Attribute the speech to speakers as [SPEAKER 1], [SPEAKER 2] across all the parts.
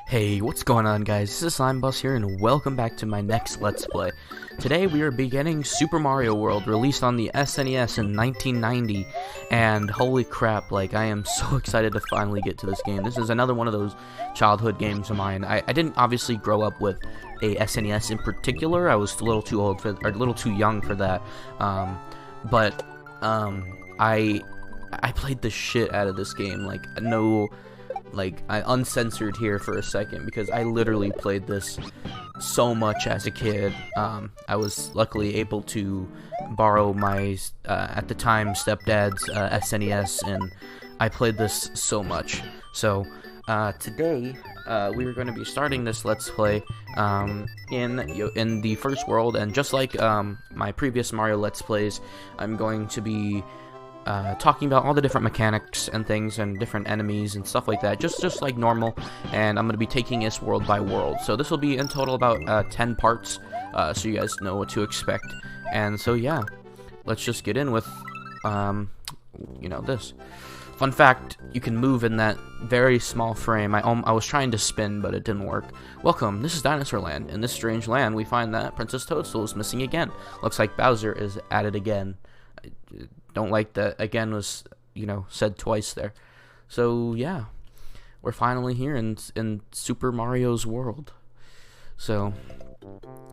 [SPEAKER 1] Hey, what's going on, guys? This is SlimeBus here, and welcome back to my next Let's Play. Today we are beginning Super Mario World, released on the SNES in 1990, and holy crap, like, I am so excited to finally get to this game. This is another one of those childhood games of mine. I didn't obviously grow up with a SNES in particular. I was a little too old for, or a little too young for that, but I played the shit out of this game, I uncensored here for a second, because I literally played this so much as a kid. I was luckily able to borrow my, at the time, stepdad's SNES, and I played this so much. So, today, we are going to be starting this Let's Play, in the first world, and just like, my previous Mario Let's Plays, I'm going to be talking about all the different mechanics and things and different enemies and stuff like that, just like normal, and I'm going to be taking this world by world. So this will be in total about 10 parts, so you guys know what to expect. And so yeah, let's just get in with, this. Fun fact, you can move in that very small frame. I was trying to spin, but it didn't work. Welcome, this is Dinosaur Land. In this strange land, we find that Princess Toadstool is missing again. Looks like Bowser is at it again. Don't like that again was, said twice there. So yeah, we're finally here in Super Mario's world. So,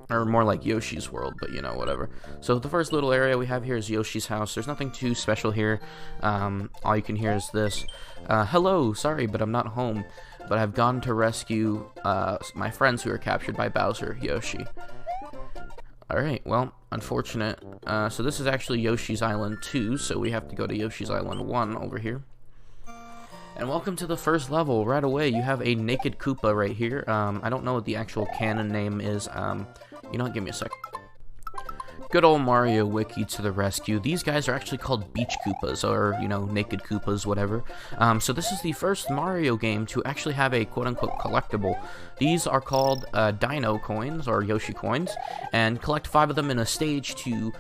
[SPEAKER 1] or more like Yoshi's world, but whatever. So the first little area we have here is Yoshi's house. There's nothing too special here. All you can hear is this. Hello, sorry, but I'm not home. But I've gone to rescue my friends who are captured by Bowser, Yoshi. Alright, well, unfortunate. So this is actually Yoshi's Island 2, so we have to go to Yoshi's Island 1 over here. And welcome to the first level. Right away, you have a naked Koopa right here. I don't know what the actual canon name is. Give me a sec. Good old Mario Wiki to the rescue. These guys are actually called Beach Koopas, or, Naked Koopas, whatever. So this is the first Mario game to actually have a quote-unquote collectible. These are called Dino coins, or Yoshi coins, and collect 5 of them in a stage to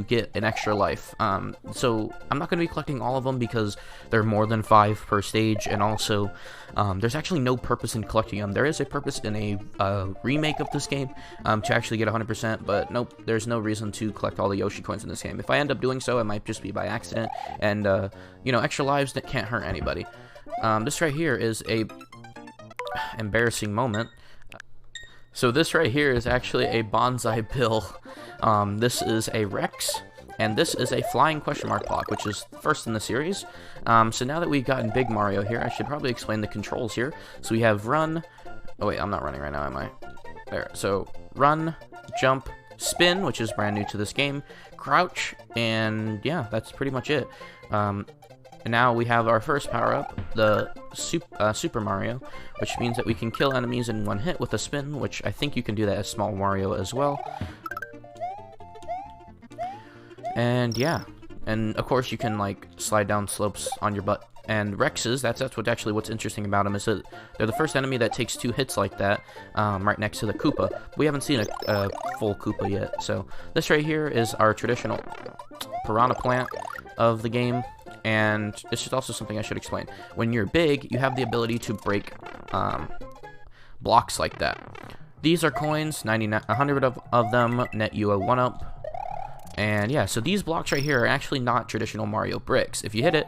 [SPEAKER 1] get an extra life. So I'm not going to be collecting all of them because there are more than 5 per stage, and also there's actually no purpose in collecting them. There is a purpose in a remake of this game to actually get 100%, but nope, there's no reason to collect all the Yoshi coins in this game. If I end up doing so, it might just be by accident, and extra lives that can't hurt anybody. This right here is a embarrassing moment. So this right here is actually a bonsai bill. This is a Rex, and this is a flying question mark block, which is first in the series. So now that we've gotten Big Mario here, I should probably explain the controls here. So we have run. Oh wait, I'm not running right now, am I? There. So run, jump, spin, which is brand new to this game, crouch, and yeah, that's pretty much it. And now we have our first power-up, the Super Mario, which means that we can kill enemies in one hit with a spin, which I think you can do that as Small Mario as well. And yeah, and of course you can slide down slopes on your butt. And Rexes, that's what's interesting about them, is that they're the first enemy that takes 2 hits like that, right next to the Koopa. We haven't seen a full Koopa yet, so this right here is our traditional Piranha Plant of the game. And this is also something I should explain. When you're big, you have the ability to break blocks like that. These are coins, 100 of them net you a 1-up. And yeah, so these blocks right here are actually not traditional Mario bricks. If you hit it,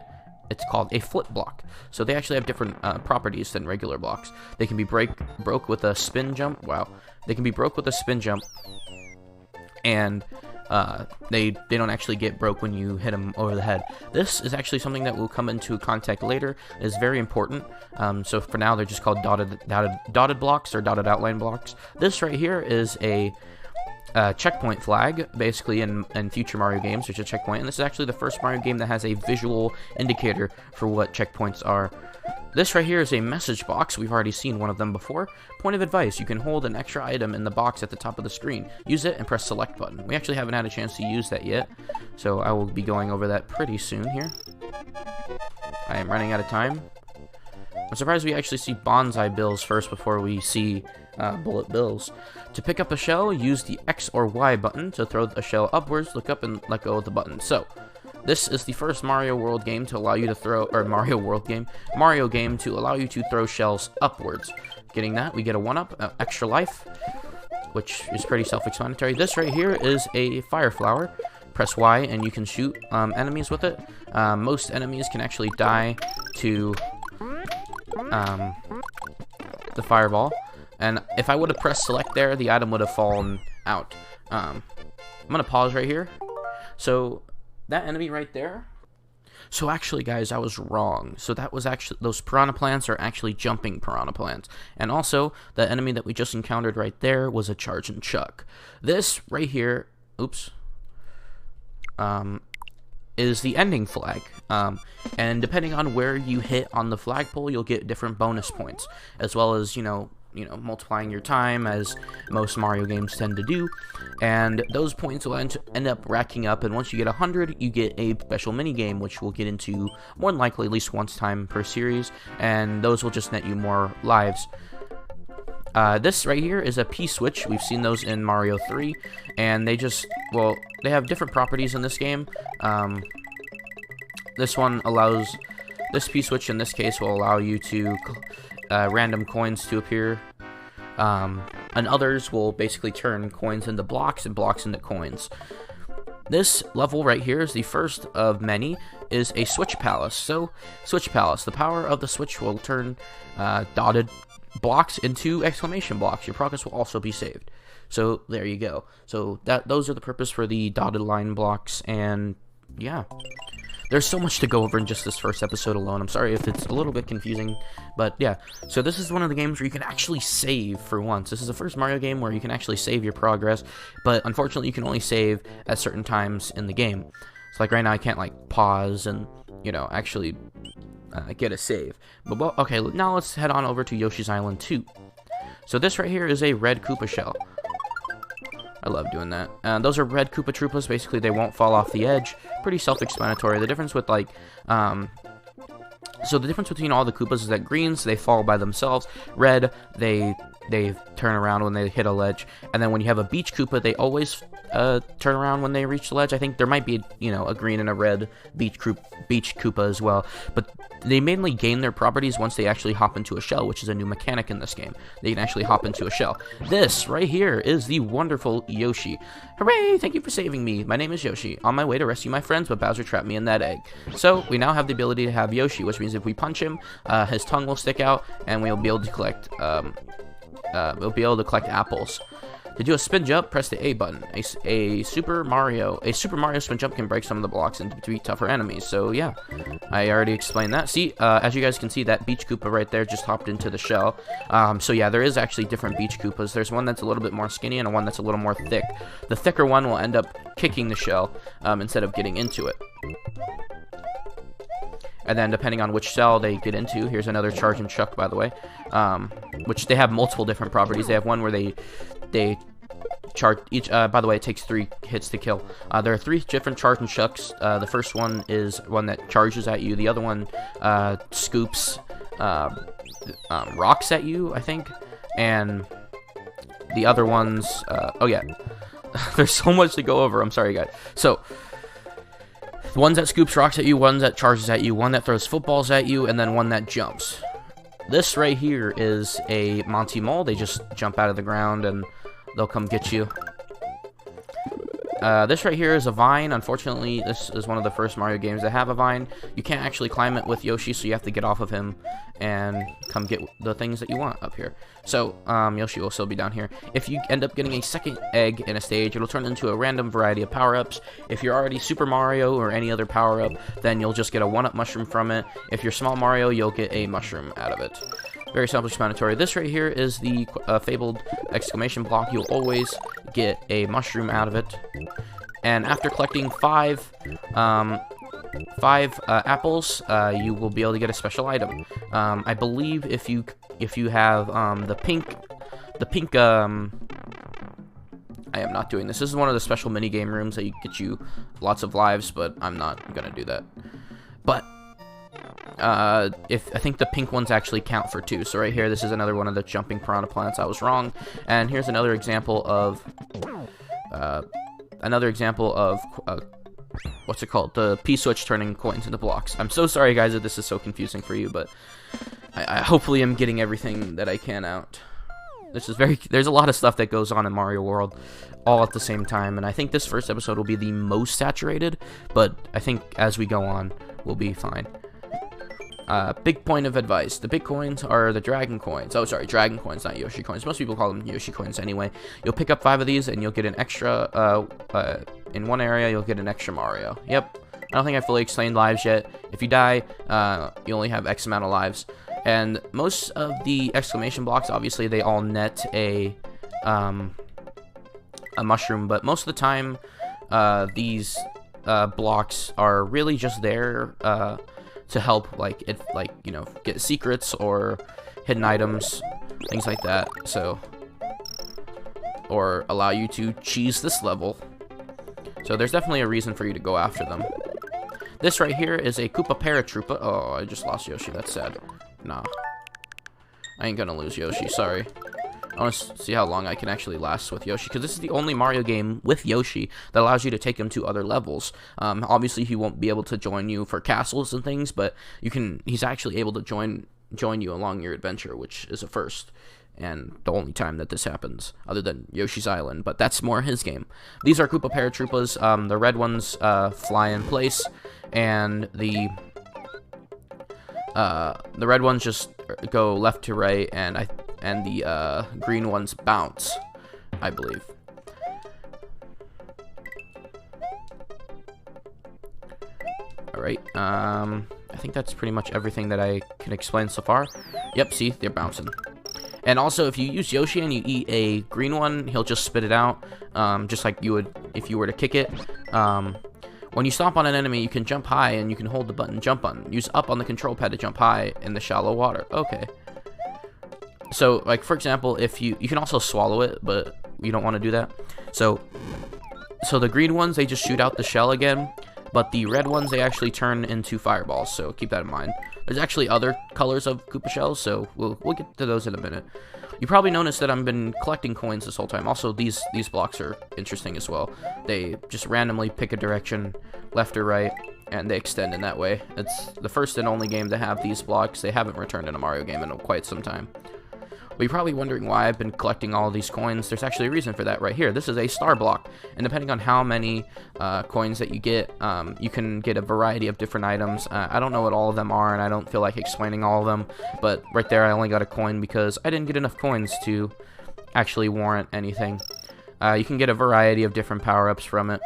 [SPEAKER 1] it's called a flip block. So they actually have different properties than regular blocks. They can be broke with a spin jump. Wow. They can be broke with a spin jump. And they don't actually get broke when you hit them over the head. This is actually something that will come into contact later. It is very important. So for now, they're just called dotted blocks or dotted outline blocks. This right here is a checkpoint flag, basically in future Mario games. There's a checkpoint, and this is actually the first Mario game that has a visual indicator for what checkpoints are. This right here is a message box. We've already seen one of them before. Point of advice, you can hold an extra item in the box at the top of the screen. Use it and press select button. We actually haven't had a chance to use that yet, so I will be going over that pretty soon here. I am running out of time. I'm surprised we actually see bonsai bills first before we see bullet bills. To pick up a shell, use the X or Y button to throw the shell upwards, look up, and let go of the button. So, This is the first Mario World game to allow you to throw, or Mario game to allow you to throw shells upwards. Getting that, we get a 1-up, extra life, which is pretty self-explanatory. This right here is a fire flower. Press Y and you can shoot enemies with it. Most enemies can actually die to the fireball. And if I would have pressed select there, the item would have fallen out. I'm going to pause right here. So, that enemy right there. So actually, guys, I was wrong. So that was actually, those Piranha Plants are actually jumping Piranha Plants. And also, the enemy that we just encountered right there was a Charge and Chuck. This right here, oops, is the ending flag. And depending on where you hit on the flagpole, you'll get different bonus points, as well as, you know, multiplying your time, as most Mario games tend to do, and those points will end up racking up, and once you get 100, you get a special mini game, which we'll get into more than likely at least once time per series, and those will just net you more lives. This right here is a P-switch. We've seen those in Mario 3, and they just, well, they have different properties in this game. This one allows, this P-switch in this case will allow you to random coins to appear, and others will basically turn coins into blocks and blocks into coins. This level right here is the first of many, is a Switch Palace. So, Switch Palace, the power of the Switch will turn dotted blocks into exclamation blocks. Your progress will also be saved. So, there you go. So, those are the purpose for the dotted line blocks, and yeah. There's so much to go over in just this first episode alone. I'm sorry if it's a little bit confusing, but yeah. So this is one of the games where you can actually save for once. This is the first Mario game where you can actually save your progress, but unfortunately you can only save at certain times in the game. So like right now I can't like pause and, you know, actually get a save. But well, okay, now let's head on over to Yoshi's Island 2. So this right here is a red Koopa shell. I love doing that. Those are red Koopa Troopas. Basically, they won't fall off the edge. Pretty self-explanatory. The difference with, like, so the difference between all the Koopas is that greens, they fall by themselves. Red, they turn around when they hit a ledge. And then when you have a beach Koopa, they always turn around when they reach the ledge. I think there might be, you know, a green and a red beach Koopa as well. But they mainly gain their properties once they actually hop into a shell, which is a new mechanic in this game. They can actually hop into a shell. This right here is the wonderful Yoshi. Hooray! Thank you for saving me. My name is Yoshi. On my way to rescue my friends, but Bowser trapped me in that egg. So we now have the ability to have Yoshi, which means if we punch him, his tongue will stick out, and we'll be able to collect apples. To do a spin jump, press the A button. A Super Mario spin jump can break some of the blocks and defeat tougher enemies. So yeah, I already explained that. See, as you guys can see, that beach Koopa right there just hopped into the shell. So yeah, there is actually different beach Koopas. There's one that's a little bit more skinny and one that's a little more thick. The thicker one will end up kicking the shell instead of getting into it. And then depending on which shell they get into, here's another Charge and Chuck, by the way, which they have multiple different properties. They have one where they charge each, by the way, it takes 3 hits to kill. There are 3 different Charge and Chucks. The first one is one that charges at you. The other one scoops rocks at you, I think. And the other ones, oh yeah, there's so much to go over. I'm sorry, guys. So, one that scoops rocks at you, one that charges at you, one that throws footballs at you, and then one that jumps. This right here is a Monty Mole. They just jump out of the ground and they'll come get you. This right here is a vine. Unfortunately, this is one of the first Mario games that have a vine. You can't actually climb it with Yoshi, so you have to get off of him and come get the things that you want up here. So, Yoshi will still be down here. If you end up getting a second egg in a stage, it'll turn into a random variety of power-ups. If you're already Super Mario or any other power-up, then you'll just get a 1-up mushroom from it. If you're Small Mario, you'll get a mushroom out of it. Very self-explanatory. This right here is the fabled exclamation block. You'll always get a mushroom out of it. And after collecting 5 apples, you will be able to get a special item. I believe if you have the pink. I am not doing this. This is one of the special mini game rooms that get you lots of lives, but I'm not gonna do that. But I think the pink ones actually count for 2. So right here, this is another one of the jumping Piranha Plants. I was wrong. And here's another example of what's it called? The P switch turning coins into blocks. I'm so sorry, guys, that this is so confusing for you, but I hopefully am getting everything that I can out. There's a lot of stuff that goes on in Mario World all at the same time, and I think this first episode will be the most saturated, but I think as we go on, we'll be fine. Big point of advice. The big coins are the dragon coins. Oh, sorry, dragon coins, not Yoshi coins. Most people call them Yoshi coins anyway. You'll pick up 5 of these, and you'll get an extra, in one area, you'll get an extra Mario. Yep. I don't think I fully explained lives yet. If you die, you only have X amount of lives. And most of the exclamation blocks, obviously, they all net a mushroom, but most of the time, these blocks are really just there to help, like you know, get secrets or hidden items, things like that. So, or allow you to cheese this level. So there's definitely a reason for you to go after them. This right here is a Koopa Paratrooper. Oh, I just lost Yoshi. That's sad. Nah. I ain't gonna lose Yoshi, sorry. I want to see how long I can actually last with Yoshi, because this is the only Mario game with Yoshi that allows you to take him to other levels. Obviously, he won't be able to join you for castles and things, but he's actually able to join you along your adventure, which is a first. And the only time that this happens, other than Yoshi's Island, but that's more his game. These are Koopa Paratroopas. The red ones fly in place, and the red ones just go left to right, and the green ones bounce, I believe. Alright, I think that's pretty much everything that I can explain so far. Yep, see, they're bouncing. And also, if you use Yoshi and you eat a green one, he'll just spit it out, just like you would if you were to kick it. When you stomp on an enemy, you can jump high, and you can hold the button jump button. Use up on the control pad to jump high in the shallow water. Okay. So, like, for example, if you can also swallow it, but you don't want to do that. So the green ones, they just shoot out the shell again, but the red ones, they actually turn into fireballs, so keep that in mind. There's actually other colors of Koopa shells, so we'll get to those in a minute. You probably noticed that I've been collecting coins this whole time. Also, these blocks are interesting as well. They just randomly pick a direction, left or right, and they extend in that way. It's the first and only game to have these blocks. They haven't returned in a Mario game in quite some time. But you're probably wondering why I've been collecting all these coins. There's actually a reason for that right here. This is a star block, and depending on how many coins that you get, you can get a variety of different items. I don't know what all of them are, and I don't feel like explaining all of them, but right there I only got a coin because I didn't get enough coins to actually warrant anything. You can get a variety of different power-ups from it.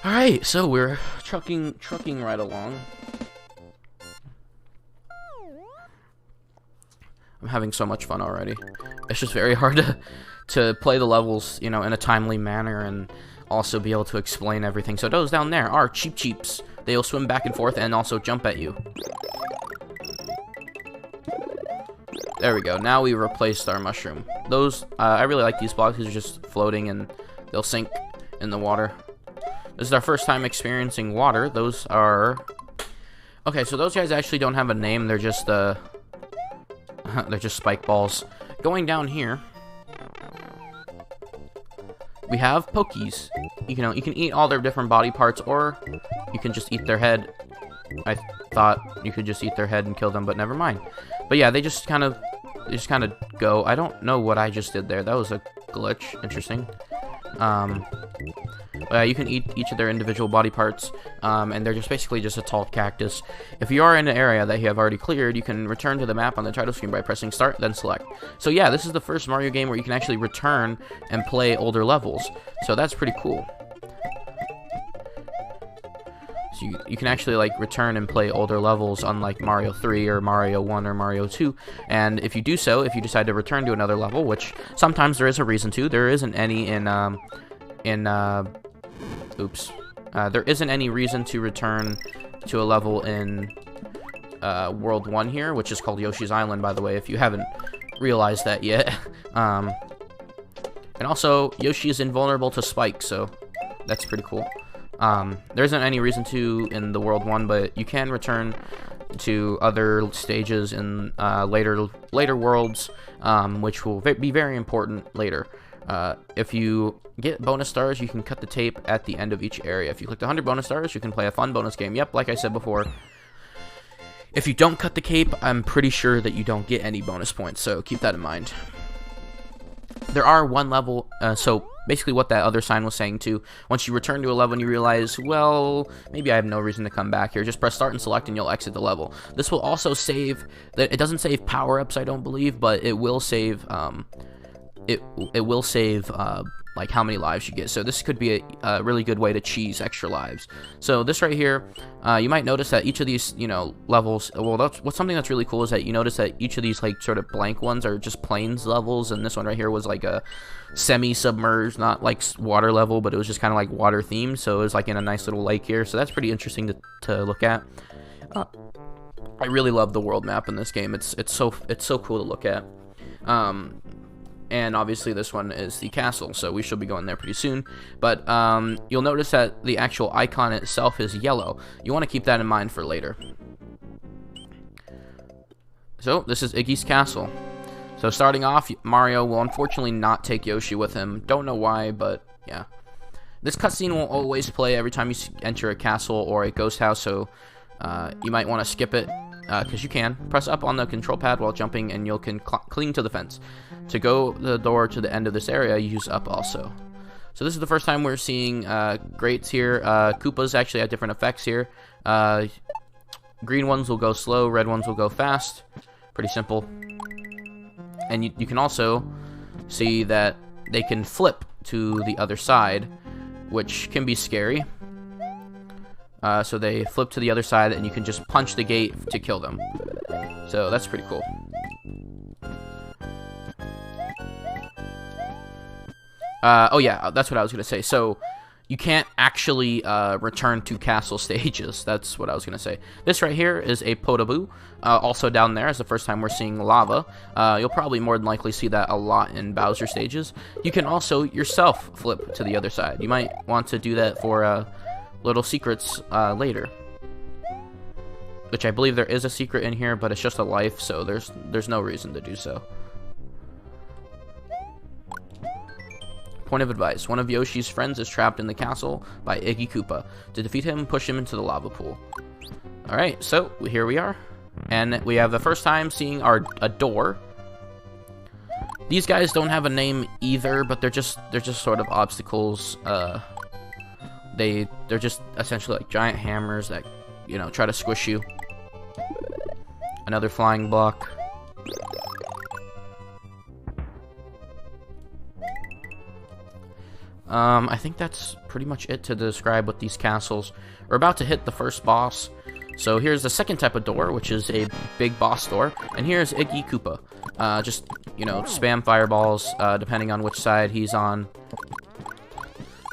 [SPEAKER 1] Alright, so we're trucking right along. I'm having so much fun already. It's just very hard to play the levels, you know, in a timely manner and also be able to explain everything. So those down there are Cheeps. They'll swim back and forth and also jump at you. There we go. Now we replaced our mushroom. Those, I really like these blocks because they're just floating and they'll sink in the water. This is our first time experiencing water. Those are... Okay, so those guys actually don't have a name. They're just, they're just spike balls. Going down here, we have Pokies. You can eat all their different body parts, or you can just eat their head. I thought you could just eat their head and kill them, but never mind. But yeah, they just kind of go. I don't know what I just did there. That was a glitch. Interesting. You can eat each of their individual body parts, and they're just basically just a tall cactus. If you are in an area that you have already cleared, you can return to the map on the title screen by pressing start, then select. So yeah, this is the first Mario game where you can actually return and play older levels. So that's pretty cool. So you can actually like return and play older levels, unlike Mario 3 or Mario 1 or Mario 2. And if you do so, if you decide to return to another level, which sometimes there is a reason to, there isn't any there isn't any reason to return to a level in World 1 here, which is called Yoshi's Island, by the way, if you haven't realized that yet. And also, Yoshi is invulnerable to spikes, so that's pretty cool. There isn't any reason to in the World 1, but you can return to other stages in later worlds, which will be very important later. If you get bonus stars, you can cut the tape at the end of each area. If you collect 100 bonus stars, you can play a fun bonus game. Yep, like I said before, if you don't cut the cape, I'm pretty sure that you don't get any bonus points, so keep that in mind. There are one level, so basically what that other sign was saying too, once you return to a level and you realize, well, maybe I have no reason to come back here, just press start and select and you'll exit the level. This will also save, it doesn't save power-ups, I don't believe, but it will save, it will save, like how many lives you get. So this could be a really good way to cheese extra lives. So this right here, you might notice that each of these, you know, levels, well, what's something that's really cool is that you notice that each of these like sort of blank ones are just plains levels, and this one right here was like a semi-submerged, not like water level, but it was just kind of like water themed, so it was like in a nice little lake here. So that's pretty interesting to look at. I really love the world map in this game. It's so cool to look at. And obviously this one is the castle, so we should be going there pretty soon. But you'll notice that the actual icon itself is yellow. You want to keep that in mind for later. So this is Iggy's castle. So starting off, Mario will unfortunately not take Yoshi with him. Don't know why, but yeah. This cutscene will always play every time you enter a castle or a ghost house, so you might want to skip it. Because you can. Press up on the control pad while jumping and you can cling to the fence. To go the door to the end of this area, you use up also. So this is the first time we're seeing grates here. Koopas actually have different effects here. Green ones will go slow, red ones will go fast. Pretty simple. And you can also see that they can flip to the other side, which can be scary. So they flip to the other side and you can just punch the gate to kill them. So that's pretty cool. Oh yeah, that's what I was going to say. So you can't actually return to castle stages. That's what I was going to say. This right here is a Potaboo. Also down there is the first time we're seeing lava. You'll probably more than likely see that a lot in Bowser stages. You can also yourself flip to the other side. You might want to do that for little secrets later, which I believe there is a secret in here, but it's just a life, so there's no reason to do so. Point of advice: one of Yoshi's friends is trapped in the castle by Iggy Koopa. To defeat him, push him into the lava pool. Alright, so here we are, and we have the first time seeing a door. These guys don't have a name either, but they're just sort of obstacles. They're just essentially like giant hammers that, you know, try to squish you. Another flying block. I think that's pretty much it to describe what these castles. We're about to hit the first boss. So here's the second type of door, which is a big boss door. And here's Iggy Koopa. Just, you know, spam fireballs, depending on which side he's on.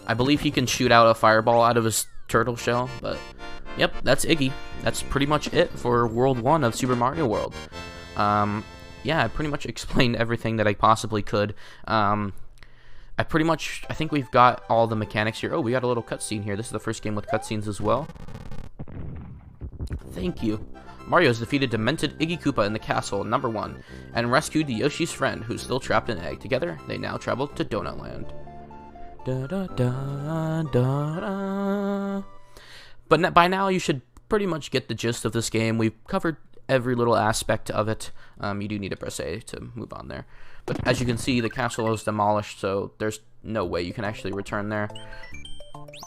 [SPEAKER 1] I believe he can shoot out a fireball out of his turtle shell, but yep, that's Iggy. That's pretty much it for World 1 of Super Mario World. Yeah, I pretty much explained everything that I possibly could. I think we've got all the mechanics here. Oh, we got a little cutscene here. This is the first game with cutscenes as well. Thank you. Mario has defeated demented Iggy Koopa in the castle, number 1, and rescued Yoshi's friend, who's still trapped in an egg. Together, they now travel to Donut Land. Da, da, da, da, da. But by now, you should pretty much get the gist of this game. We've covered every little aspect of it. You do need to press A to move on there. But as you can see, the castle is demolished, so there's no way you can actually return there.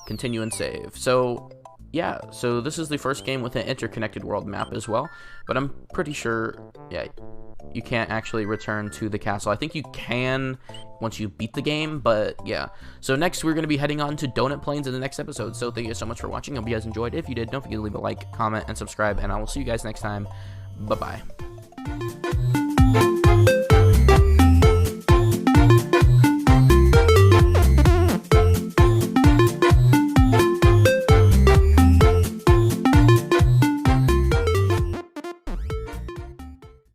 [SPEAKER 1] Continue and save. So yeah, so this is the first game with an interconnected world map as well. But I'm pretty sure, yeah, you can't actually return to the castle. I think you can once you beat the game, but yeah. So next, we're going to be heading on to Donut Plains in the next episode. So thank you so much for watching. I hope you guys enjoyed. If you did, don't forget to leave a like, comment, and subscribe. And I will see you guys next time. Bye-bye.